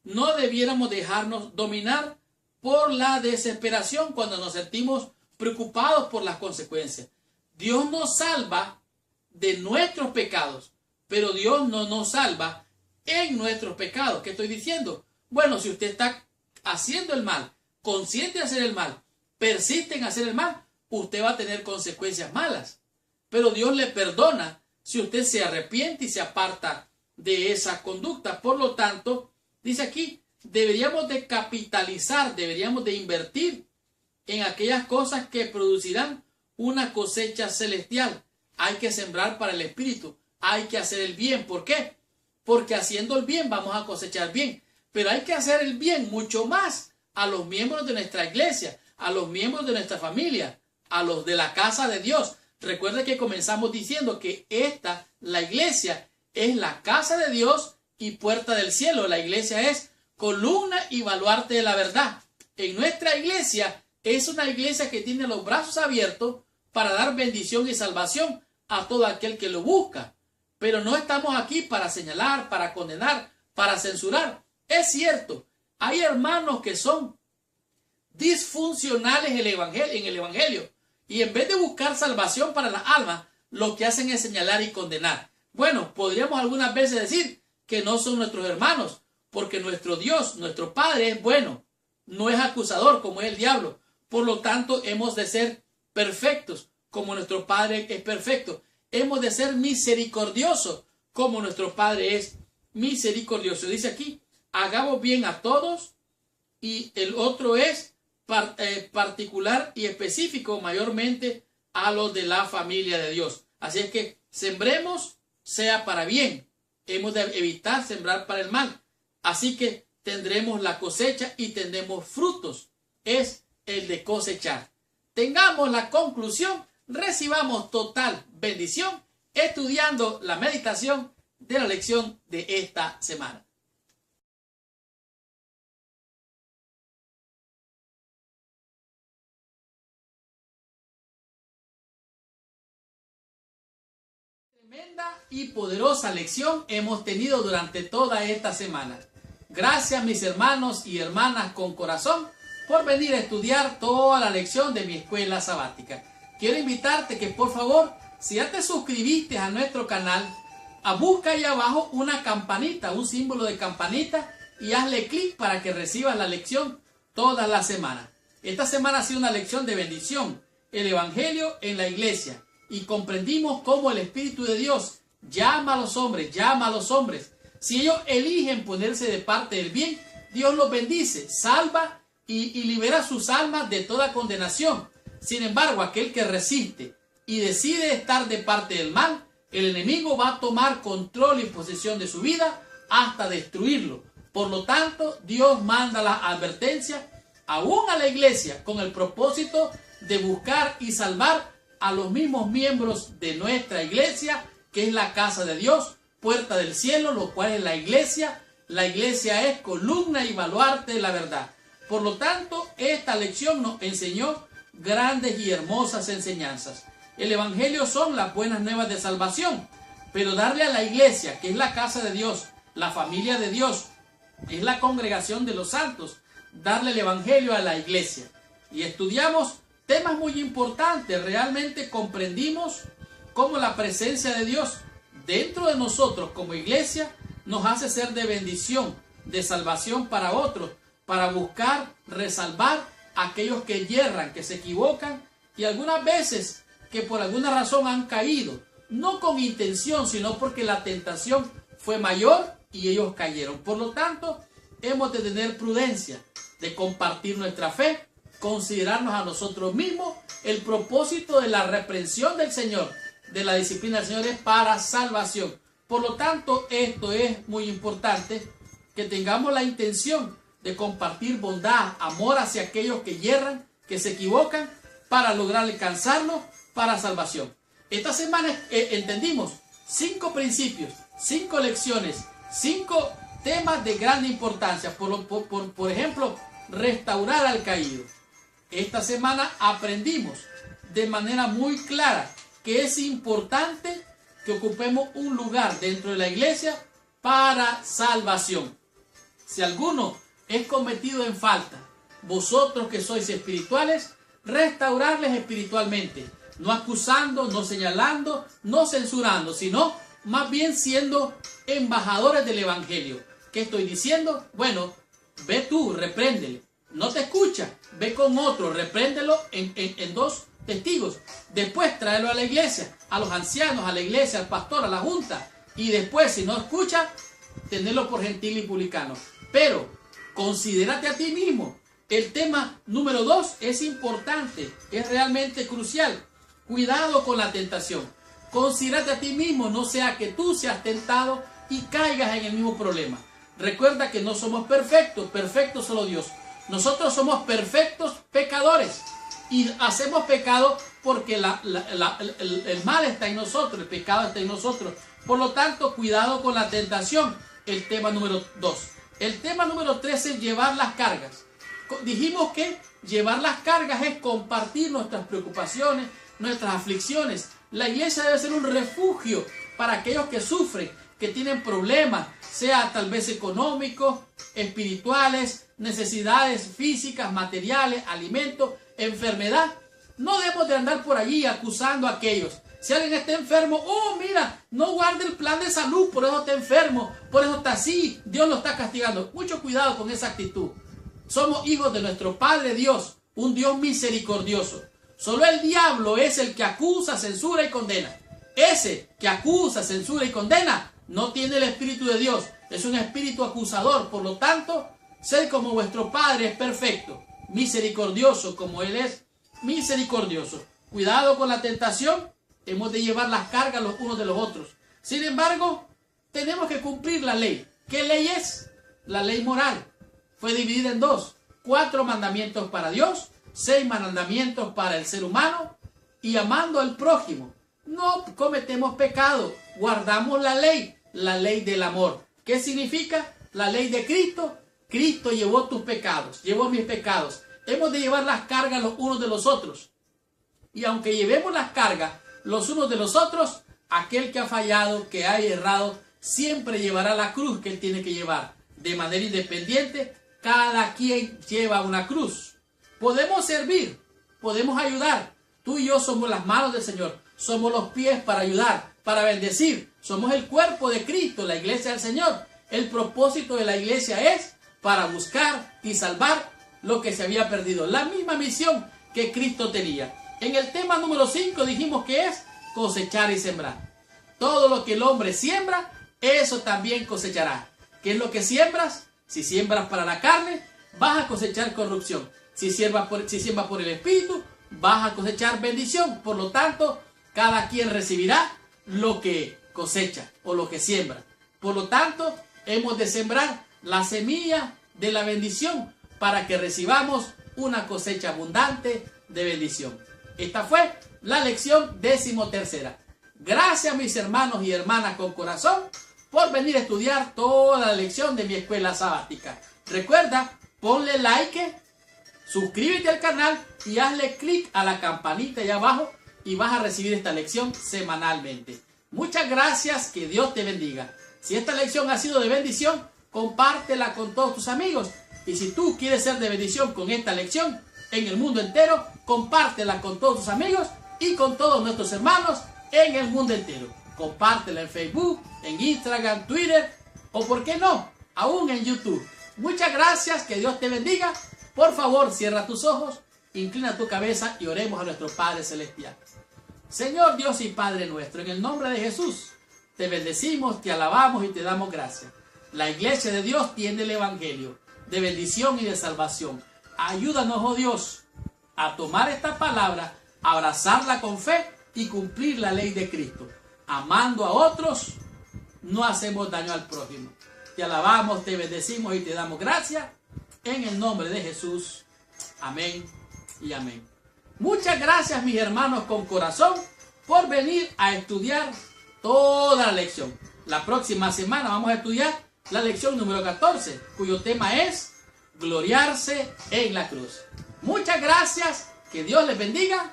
No debiéramos dejarnos dominar por la desesperación cuando nos sentimos preocupados por las consecuencias. Dios nos salva de nuestros pecados, pero Dios no nos salva en nuestros pecados. ¿Qué estoy diciendo? Bueno, si usted está haciendo el mal, consciente de hacer el mal, persiste en hacer el mal, usted va a tener consecuencias malas. Pero Dios le perdona si usted se arrepiente y se aparta de esa conducta. Por lo tanto, dice aquí, deberíamos de capitalizar, deberíamos de invertir en aquellas cosas que producirán una cosecha celestial. Hay que sembrar para el espíritu, hay que hacer el bien. ¿Por qué? Porque haciendo el bien vamos a cosechar bien. Pero hay que hacer el bien mucho más a los miembros de nuestra iglesia, a los miembros de nuestra familia, a los de la casa de Dios. Recuerde que comenzamos diciendo que la iglesia, es la casa de Dios y puerta del cielo. La iglesia es columna y baluarte de la verdad. En nuestra iglesia es una iglesia que tiene los brazos abiertos para dar bendición y salvación a todo aquel que lo busca. Pero no estamos aquí para señalar, para condenar, para censurar. Es cierto, hay hermanos que son disfuncionales en el evangelio y en vez de buscar salvación para las almas, lo que hacen es señalar y condenar. Bueno, podríamos algunas veces decir que no son nuestros hermanos, porque nuestro Dios, nuestro Padre es bueno, no es acusador como es el diablo. Por lo tanto, hemos de ser perfectos como nuestro Padre es perfecto. Hemos de ser misericordiosos como nuestro Padre es misericordioso. Dice aquí, hagamos bien a todos, y el otro es particular y específico, mayormente a los de la familia de Dios. Así es que sembremos sea para bien. Hemos de evitar sembrar para el mal. Así que tendremos la cosecha y tendremos frutos. Es el de cosechar. Tengamos la conclusión, recibamos total bendición estudiando la meditación de la lección de esta semana. Tremenda y poderosa lección hemos tenido durante toda esta semana. Gracias, mis hermanos y hermanas con corazón, por venir a estudiar toda la lección de mi escuela sabática. Quiero invitarte que por favor, si ya te suscribiste a nuestro canal, busca ahí abajo una campanita, un símbolo de campanita, y hazle clic para que recibas la lección toda la semana. Esta semana ha sido una lección de bendición, el evangelio en la iglesia, y comprendimos cómo el Espíritu de Dios llama a los hombres. Si ellos eligen ponerse de parte del bien, Dios los bendice, salva y libera sus almas de toda condenación. Sin embargo, aquel que resiste y decide estar de parte del mal, el enemigo va a tomar control y posesión de su vida hasta destruirlo. Por lo tanto, Dios manda la advertencia aún a la iglesia con el propósito de buscar y salvar a los mismos miembros de nuestra iglesia que es la casa de Dios, puerta del cielo, lo cual es la iglesia. La iglesia es columna y baluarte de la verdad. Por lo tanto, esta lección nos enseñó grandes y hermosas enseñanzas. El evangelio son las buenas nuevas de salvación, pero darle a la iglesia, que es la casa de Dios, la familia de Dios, es la congregación de los santos, darle el evangelio a la iglesia. Y estudiamos temas muy importantes. Realmente comprendimos cómo la presencia de Dios dentro de nosotros como iglesia nos hace ser de bendición, de salvación para otros, para buscar, resalvar a aquellos que yerran, que se equivocan y algunas veces que por alguna razón han caído, no con intención, sino porque la tentación fue mayor y ellos cayeron. Por lo tanto, hemos de tener prudencia, de compartir nuestra fe, considerarnos a nosotros mismos. El propósito de la reprensión del Señor, de la disciplina del Señor, es para salvación. Por lo tanto, esto es muy importante, que tengamos la intención de compartir bondad, amor hacia aquellos que yerran, que se equivocan, para lograr alcanzarlos para salvación. Esta semana entendimos 5 principios, 5 lecciones, 5 temas de gran importancia. Por ejemplo, restaurar al caído. Esta semana aprendimos de manera muy clara que es importante que ocupemos un lugar dentro de la iglesia para salvación. Si alguno es cometido en falta, vosotros que sois espirituales, restaurarles espiritualmente, no acusando, no señalando, no censurando, sino más bien siendo embajadores del evangelio. ¿Qué estoy diciendo? Bueno, ve tú, repréndele. No te escucha, ve con otro, repréndelo en 2 testigos. Después tráelo a la iglesia, a los ancianos, a la iglesia, al pastor, a la junta. Y después, si no escucha, tenerlo por gentil y publicano. Pero considérate a ti mismo. El tema número 2 es importante, es realmente crucial. Cuidado con la tentación. Considérate a ti mismo, no sea que tú seas tentado y caigas en el mismo problema. Recuerda que no somos perfectos, perfecto solo Dios. Nosotros somos perfectos pecadores y hacemos pecado porque el mal está en nosotros, el pecado está en nosotros. Por lo tanto, cuidado con la tentación, el tema número 2. El tema número 3 es llevar las cargas. Dijimos que llevar las cargas es compartir nuestras preocupaciones, nuestras aflicciones. La iglesia debe ser un refugio para aquellos que sufren, que tienen problemas, sea tal vez económicos, espirituales, necesidades físicas, materiales, alimentos, enfermedad. No debemos de andar por allí acusando a aquellos. Si alguien está enfermo, oh mira, no guarde el plan de salud, por eso está enfermo, por eso está así, Dios lo está castigando. Mucho cuidado con esa actitud. Somos hijos de nuestro Padre Dios, un Dios misericordioso. Solo el diablo es el que acusa, censura y condena. Ese que acusa, censura y condena no tiene el Espíritu de Dios, es un espíritu acusador. Por lo tanto, sed como vuestro Padre es perfecto, misericordioso como Él es misericordioso. Cuidado con la tentación, hemos de llevar las cargas los unos de los otros. Sin embargo, tenemos que cumplir la ley. ¿Qué ley es? La ley moral. Fue dividida en 2. 4 mandamientos para Dios, 6 mandamientos para el ser humano, y amando al prójimo. No cometemos pecado, guardamos la ley del amor. ¿Qué significa? La ley de Cristo. Cristo llevó tus pecados, llevó mis pecados. Hemos de llevar las cargas los unos de los otros. Y aunque llevemos las cargas los unos de los otros, aquel que ha fallado, que ha errado, siempre llevará la cruz que él tiene que llevar. De manera independiente, cada quien lleva una cruz. Podemos servir, podemos ayudar. Tú y yo somos las manos del Señor. Somos los pies para ayudar, para bendecir. Somos el cuerpo de Cristo, la iglesia del Señor. El propósito de la iglesia es para buscar y salvar lo que se había perdido. La misma misión que Cristo tenía. En el tema número 5 dijimos que es cosechar y sembrar. Todo lo que el hombre siembra, eso también cosechará. ¿Qué es lo que siembras? Si siembras para la carne, vas a cosechar corrupción. Si siembras por el Espíritu, vas a cosechar bendición. Por lo tanto, cada quien recibirá lo que cosecha o lo que siembra. Por lo tanto, hemos de sembrar la semilla de la bendición para que recibamos una cosecha abundante de bendición. Esta fue la lección 13ª. Gracias, mis hermanos y hermanas con corazón, por venir a estudiar toda la lección de mi escuela sabática. Recuerda, ponle like, suscríbete al canal y hazle clic a la campanita allá abajo y vas a recibir esta lección semanalmente. Muchas gracias, que Dios te bendiga. Si esta lección ha sido de bendición, compártela con todos tus amigos. Y si tú quieres ser de bendición con esta lección en el mundo entero, compártela con todos tus amigos y con todos nuestros hermanos en el mundo entero. Compártela en Facebook, en Instagram, Twitter o, ¿por qué no?, aún en YouTube. Muchas gracias, que Dios te bendiga. Por favor, cierra tus ojos, inclina tu cabeza y oremos a nuestro Padre Celestial. Señor Dios y Padre nuestro, en el nombre de Jesús, te bendecimos, te alabamos y te damos gracias. La iglesia de Dios tiene el evangelio de bendición y de salvación. Ayúdanos, oh Dios, a tomar esta palabra, abrazarla con fe y cumplir la ley de Cristo. Amando a otros, no hacemos daño al prójimo. Te alabamos, te bendecimos y te damos gracias. En el nombre de Jesús. Amén y amén. Muchas gracias, mis hermanos con corazón, por venir a estudiar toda la lección. La próxima semana vamos a estudiar la lección número 14, cuyo tema es gloriarse en la cruz. Muchas gracias, que Dios les bendiga.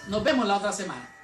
Nos vemos la otra semana.